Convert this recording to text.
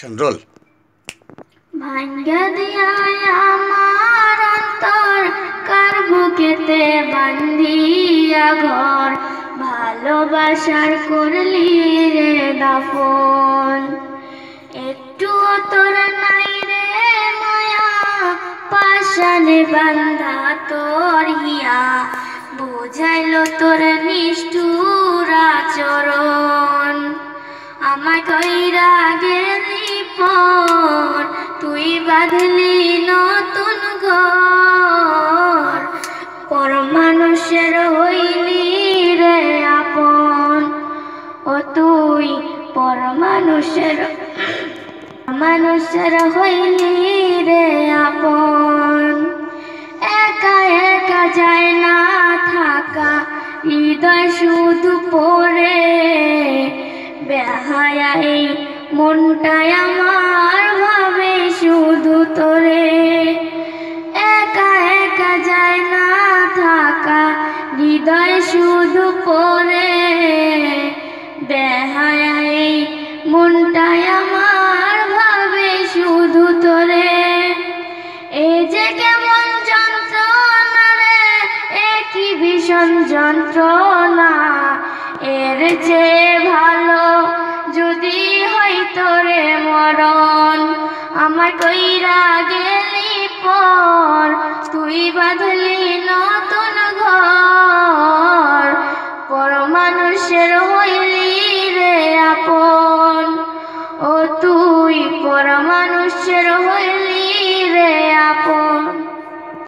Action role. ভাঙ্গা দিয়া আমার অন্তর কার বুকেতে বান্ধিয়া ঘর, ভালোবাসার করলি রে দাফন। একটু তোর নাই রে মায়া, পাশানে বান্ধা তোর হিয়া, বুঝাইল তোর নিষ্ঠুর আচরণ। আমায় কইরা গেলি পর, তুই বাঁধলি নতুন ঘর, পর মানুষের হইলি রে আপন। ও তুই পর মানুষের হইলি রে আপন। একা একা যায় না থাকা, হৃদয় শুধু পড়ে বেহায়া এই মনটাই আমার ভাবে শুধু তোরে। একা একা যায় না থাকা, হৃদয় শুধু পড়ে বেহায়া এই মনটাই আমার ভাবে শুধু তোরে। এই যে কেমন যন্ত্রণা রে, একই ভীষণ যন্ত্রণা, এর চেয়ে ভালো যদি হইতো রে মরণ। আমার কইরা গেলি পর, তুই বাঁধলি